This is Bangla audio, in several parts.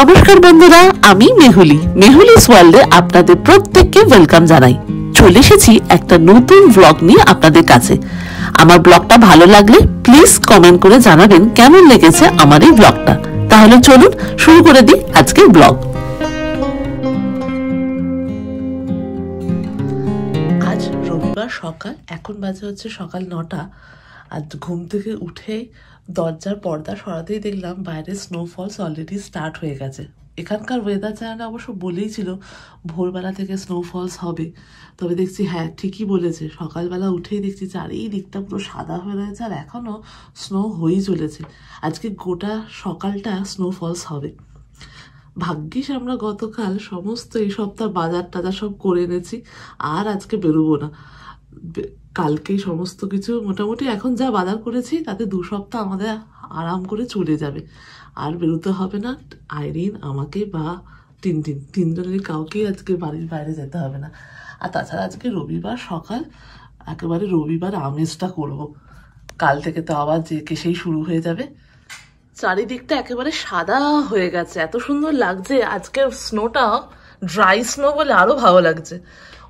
নমস্কার বন্ধুরা, আমি মেহুলিস ওয়ার্ল্ডে আপনাদের প্রত্যেককে ওয়েলকাম জানাই। চলে এসেছি একটা নতুন ব্লগ নিয়ে আপনাদের কাছে। আমার ব্লগটা ভালো লাগলে প্লিজ কমেন্ট করে জানাবেন কেমন লেগেছে আমার এই ব্লগটা। তাহলে চলুন শুরু করে দিই আজকের ব্লগ। আজ রবিবার সকাল, এখন বাজে হচ্ছে সকাল 9টা। আর ঘুম থেকে উঠে দরজার পর্দা সরাতেই দেখলাম বাইরে স্নোফলস অলরেডি স্টার্ট হয়ে গেছে। এখানকার ওয়েদার চ্যানেল অবশ্য বলেইছিল ভোরবেলা থেকে স্নোফলস হবে, তবে দেখছি হ্যাঁ ঠিকই বলেছে। সকালবেলা উঠেই দেখছি চারিদিকটা পুরো সাদা হয়ে রয়েছে আর এখনও স্নো হয়েই চলেছে। আজকে গোটা সকালটা স্নোফলস হবে। ভাগ্যিস আমরা গতকাল সমস্ত এই সপ্তাহ বাজার টাজার সব করে এনেছি, আর আজকে বেরোবো না। কালকেই সমস্ত কিছু মোটামুটি এখন যা বাজার করেছি তাতে 2 সপ্তাহ আমাদের আরাম করে চলে যাবে। আর বেরোতে হবে না আইরিন, আমাকে বা তিনজনের কাউকেই আজকে বাড়ির বাইরে যেতে হবে না। আর তাছাড়া আজকে রবিবার সকাল, একেবারে রবিবার আমেজটা করব। কাল থেকে তো আবার যে কেসেই শুরু হয়ে যাবে। চারিদিকটা একেবারে সাদা হয়ে গেছে, এত সুন্দর লাগছে। আজকে স্নোটা ড্রাই স্নো বলে আরো ভালো লাগছে।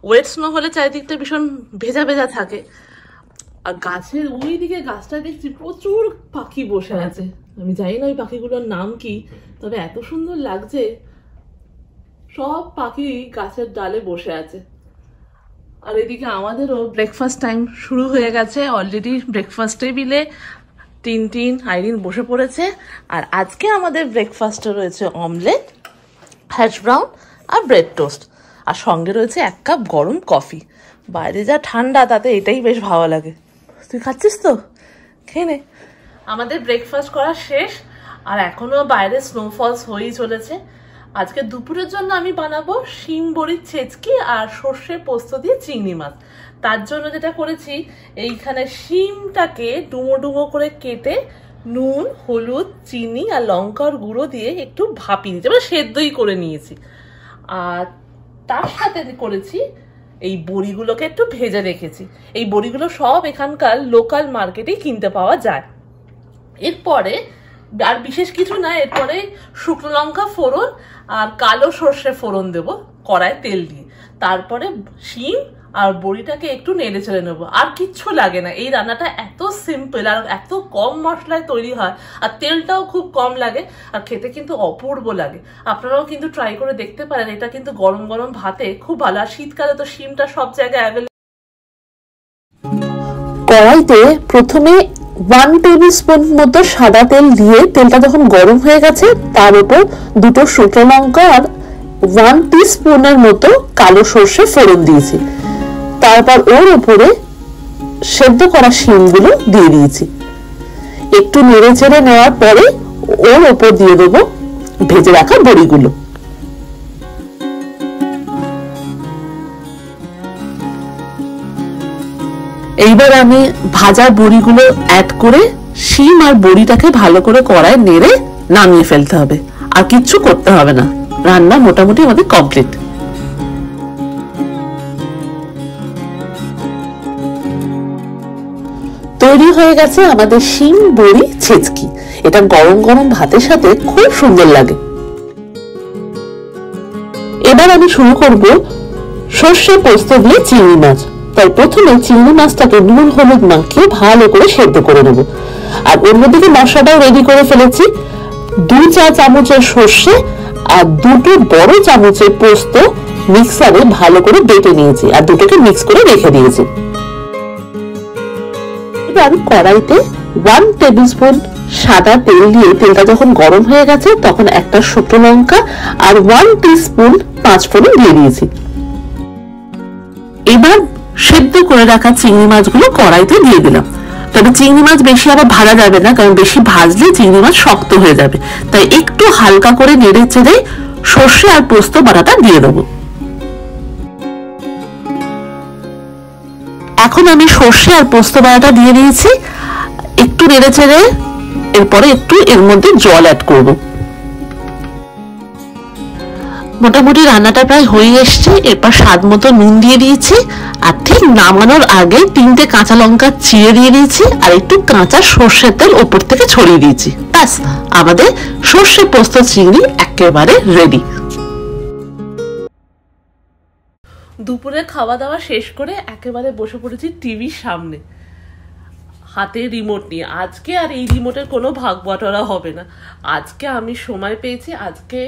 ওয়েট স্নো হলে চারিদিকটা ভীষণ ভেজা ভেজা থাকে। আর গাছের ওই দিকে গাছটা দেখছি প্রচুর পাখি বসে আছে। আমি জানি না ওই পাখিগুলোর নাম কি, তবে এত সুন্দর লাগছে। সব পাখি গাছের ডালে বসে আছে। আর এদিকে আমাদেরও ব্রেকফাস্ট টাইম শুরু হয়ে গেছে অলরেডি। ব্রেকফাস্ট টেবিলে টিন আইরিন বসে পড়েছে। আর আজকে আমাদের ব্রেকফাস্টে রয়েছে অমলেট, হ্যাশ ব্রাউন আর ব্রেড টোস্ট, আর সঙ্গে রয়েছে 1 কাপ গরম কফি। বাইরে যা ঠান্ডা, তাতে এটাই বেশ ভালো লাগে। তুই খাচ্ছিস তো? খেয়ে নে। আমাদের ব্রেকফাস্ট করা শেষ, আর এখনো বাইরে স্নোফলস হয়েই চলেছে। আজকে দুপুরের জন্য আমি বানাবো শিম বড়ির ছেচকি আর সর্ষে পোস্ত দিয়ে চিংড়ি মাছ। তার জন্য যেটা করেছি, এইখানে শিমটাকে ডুমো ডুমো করে কেটে নুন, হলুদ, চিনি আর লঙ্কার গুঁড়ো দিয়ে একটু ভাপিয়ে নিয়েছি, মানে সেদ্ধই করে নিয়েছি। আর তার সাথে করেছি এই বড়িগুলোকে একটু ভেজে রেখেছি। এই বড়িগুলো সব এখানকার লোকাল মার্কেটেই কিনতে পাওয়া যায়। এরপরে আর বিশেষ কিছু না, এরপরে শুকনো লঙ্কা ফোড়ন আর কালো সর্ষে ফোড়ন দেবো কড়ায় তেল দিয়ে। তারপরে শিম আর বড়িটাকে একটু নেড়ে চেড়ে নেবো। আর কিচ্ছু লাগে না। এই রান্নাটা এত সিম্পল আর এত কম মশলায় তৈরি হয়, আর তেলটাও খুব কম লাগে, আর খেতে কিন্তু অপূর্ব লাগে। আপনারাও কিন্তু ট্রাই করে দেখতে পারেন। এটা কিন্তু গরম গরম ভাতে খুব ভালো। আর শীতকালে তো শিমটা সব জায়গায় অ্যাভেলেবল। কড়াইতে প্রথমে 1 টেবিল স্পুন মতো সাদা তেল দিয়ে, তেলটা যখন গরম হয়ে গেছে তার উপর 2টো শুকনো লঙ্কা আর 1 টিস্পুনের মতো কালো সর্ষে ফোড়ন দিয়েছি। তারপর ওর উপরে সেদ্ধ করা শিমগুলো দিয়ে দিয়েছি। একটু নেড়ে চেড়ে নেওয়ার পরে ওর উপর দিয়ে দেবো ভেজে রাখা বড়িগুলো। এইবার আমি ভাজা বড়িগুলো অ্যাড করে শিম আর বড়িটাকে ভালো করে কড়ায় নেড়ে নামিয়ে ফেলতে হবে। আর কিচ্ছু করতে হবে না, রান্না মোটামুটি আমাদের কমপ্লিট। তৈরি হয়ে গেছে আমাদের শিম বড়ি ছেচকি। এটা গরম গরম ভাতের সাথে খুব সুন্দর লাগে। এবার আমি শুরু করব সর্ষে পোস্ত দিয়ে চিংড়ি মাছ। তাই প্রথমে চিংড়ি মাছটাকে নুন হলুদ মাখিয়ে ভালো করে সেদ্ধ করে নেব। আর ওর মধ্যে মশলাটাও রেডি করে ফেলেছি। 2 চা চামচের সর্ষে আর 2টো বড় চামচের পোস্ত মিক্সারে ভালো করে বেটে নিয়েছি, আর দুটোকে মিক্স করে রেখে দিয়েছি। এবার কড়াইতে 1 টেবিল স্পুন সাদা তেল দিয়ে, তেলটা যখন গরম হয়ে গেছে তখন একটা শুকনো লঙ্কা আর 1 টিস্পুন পাঁচফোড়ন দিয়ে দিয়েছি। এবার সেদ্ধ করে রাখা চিংড়ি মাছগুলো কড়াইতে দিয়ে দিলাম। তবে চিংড়ি মাছ বেশি আবার ভাজা যাবে না, কারণ বেশি ভাজলে চিংড়ি মাছ শক্ত হয়ে যাবে। তাই একটু হালকা করে নেড়ে চেড়ে সর্ষে আর পোস্ত বাটাটা দিয়ে দেবো। এখন আমি সর্ষে আর পোস্ত বাটাটা দিয়ে দিয়েছি। একটু নেড়ে চেড়ে এরপরে একটু এর মধ্যে জল অ্যাড করব। মোটামুটি রান্নাটা প্রায় হয়ে এসছে। এরপর স্বাদ মতো নুন দিয়ে দিয়েছি, আর ঠিক নামানোর আগে 3টে কাঁচা লঙ্কা চিড়ে দিয়ে দিয়েছি, আর একটু কাঁচা সর্ষের তেল ওপর থেকে ছড়িয়ে দিয়েছি। ব্যাস, আমাদের সর্ষে পোস্ত চিংড়ি একেবারে রেডি। দুপুরে খাওয়া দাওয়া শেষ করে একেবারে বসে পড়েছি টিভির সামনে, হাতে রিমোট নিয়ে। আজকে আর এই রিমোটের কোনো ভাগ বটরা হবে না। আজকে আমি সময় পেয়েছি, আজকে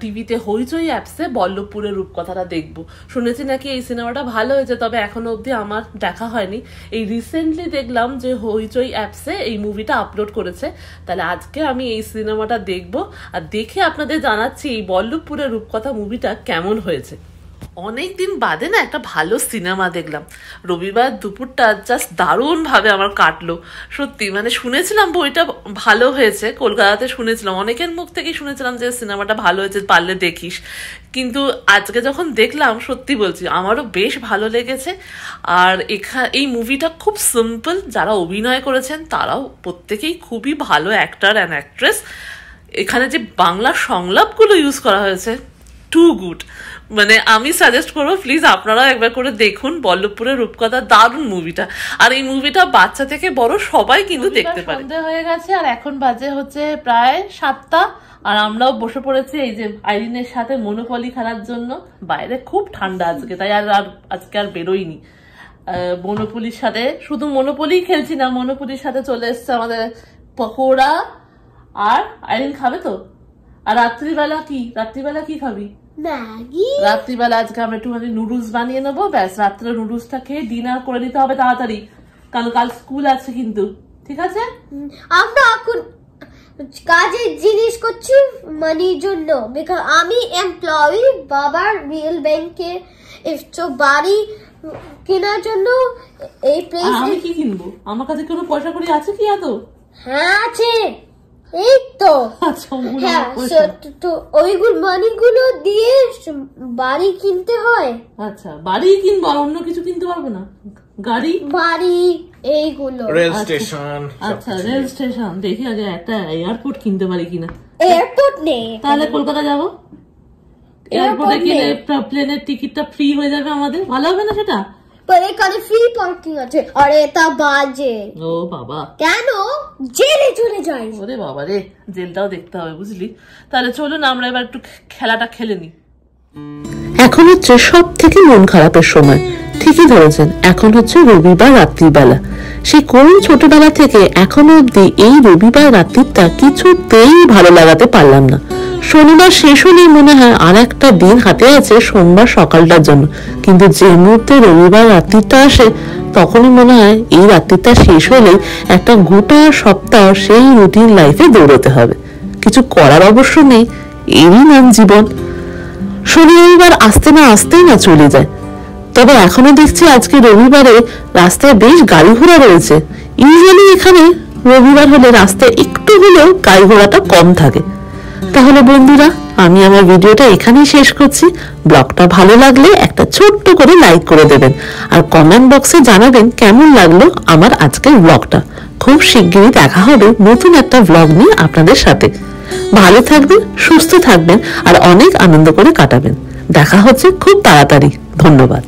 টিভিতে হইচই অ্যাপসে বল্লভপুরের রূপকথাটা দেখবো। শুনেছি নাকি এই সিনেমাটা ভালো হয়েছে, তবে এখনো অবধি আমার দেখা হয়নি। এই রিসেন্টলি দেখলাম যে হইচই অ্যাপসে এই মুভিটা আপলোড করেছে। তাহলে আজকে আমি এই সিনেমাটা দেখবো, আর দেখে আপনাদের জানাচ্ছি এই বল্লভপুরের রূপকথা মুভিটা কেমন হয়েছে। অনেকদিন বাদে না একটা ভালো সিনেমা দেখলাম। রবিবার দুপুরটা জাস্ট দারুণভাবে আমার কাটলো। সত্যি মানে শুনেছিলাম বইটা ভালো হয়েছে, কলকাতাতে শুনেছিলাম, অনেকের মুখ থেকেই শুনেছিলাম যে সিনেমাটা ভালো হয়েছে, পারলে দেখিস। কিন্তু আজকে যখন দেখলাম, সত্যি বলছি আমারও বেশ ভালো লেগেছে। আর এই মুভিটা খুব সিম্পল, যারা অভিনয় করেছেন তারাও প্রত্যেকেই খুবই ভালো অ্যাক্টর অ্যান্ড অ্যাক্ট্রেস। এখানে যে বাংলা সংলাপগুলো ইউজ করা হয়েছে, টু গুড। মানে আমি সাজেস্ট করবো প্লিজ আপনারাও একবার করে দেখুন বল্লভপুরের রূপকথা, দারুণ মুভিটা। আর এই মুভিটা বাচ্চা থেকে বড় সবাই কিন্তু দেখতে পারে। সন্ধ্যা হয়ে গেছে আর এখন বাজে হচ্ছে প্রায় 7টা, আর আমরাও বসে পড়েছি এই যে আইরিনের সাথে মনোপলি খেলার জন্য। বাইরে খুব ঠান্ডা আজকে, তাই আর আজকে আর বেরোইনি। মনোপলির সাথে শুধু মনোপলি খেলছি না, মনোপলির সাথে চলে এসছে আমাদের পকোড়া। আর আইরিন খাবে তো? আর রাত্রিবেলা কি খাবি? ম্যাগি। রাত্রিবেলা আজকে আমরা একটুখানি নুডলস বানিয়ে নেবো, ব্যাস রাত্রে নুডলসটা খেয়ে ডিনার করে নিতে হবে তাড়াতাড়ি, কারণ কাল স্কুল আছে কিন্তু। ঠিক আছে, আমরা এখন কাজের জিনিস করছি মানির জন্য, বিকজ আমি এমপ্লয়ি বাবার রিয়েল ব্যাংকে। তো বাড়ি কেনার জন্য এই প্লেস। আমি কি কিনবো? আমার কাছে কোনো পয়সা করি আছে কি এত? হ্যাঁ আছে, এই তো। হ্যাঁ, তো ওইগুলো মানিগুলো দিয়ে বাড়ি কিনতে হয়। আচ্ছা, বাড়ি কিনবো, আর অন্য কিছু কিনতে পারবো না? গাড়ি, বাড়ি, এইগুলো। Rail station. আচ্ছা, রেল স্টেশন। দেখি আগে একটা এয়ারপোর্ট কিনতে পারি কিনা। এয়ারপোর্ট নেই, তাহলে কলকাতা যাবো। এয়ারপোর্টে কিনে প্লেনের টিকিটটা ফ্রি হয়ে যাবে আমাদের, ভালো হবে না সেটা? এখানে ফ্রি পার্কিং আছে। আর এটা বাজে। ও বাবা, কেন জেলে চলে যাই? ওরে বাবা রে, জেলটাও দেখতে হবে বুঝলি। তাহলে চলুন আমরা এবার একটু খেলাটা খেলে নিই। এখন হচ্ছে সব থেকে মন খারাপের সময়। ঠিকই ধরেছেন, এখন হচ্ছে রবিবার রাত্রিবেলা। সেই কোন ছোটবেলা থেকে এখনো অব্দি এই রবিবার রাত্রিটা কিছুতেই ভালো লাগাতে পারলাম না। শনিবার শেষ হলেই মনে হয় আর একটা দিন হাতে আছে সোমবার সকালটার জন্য, কিন্তু যে মুহূর্তে রবিবার রাত্রিটা আসে তখনই মনে হয় এই রাত্রিটা শেষ হলেই একটা গোটা সপ্তাহ সেই রুটিন লাইফে দৌড়তে হবে। কিছু করার অবশ্য নেই, এরই নাম জীবন। শনি রবিবার আসতে না আসতেই না চলে যায়। তবে এখনো দেখছি আজকে রবিবারে রাস্তায় বেশ গাড়ি ঘোড়া রয়েছে। ইউজুয়ালি এখানে রবিবার হলে রাস্তায় একটু হলেও গাড়ি ঘোড়াটা কম থাকে। তাহলে বন্ধুরা, আমি আমার ভিডিওটা এখানেই শেষ করছি। ব্লগটা ভালো লাগলে একটা ছোট্ট করে লাইক করে দেবেন, আর কমেন্ট বক্সে জানাবেন কেমন লাগলো আমার আজকের ব্লগটা। খুব শিগগিরই দেখা হবে নতুন একটা ব্লগ নিয়ে আপনাদের সাথে। ভালো থাকবেন, সুস্থ থাকবেন, আর অনেক আনন্দ করে কাটাবেন। দেখা হচ্ছে খুব তাড়াতাড়ি। ধন্যবাদ।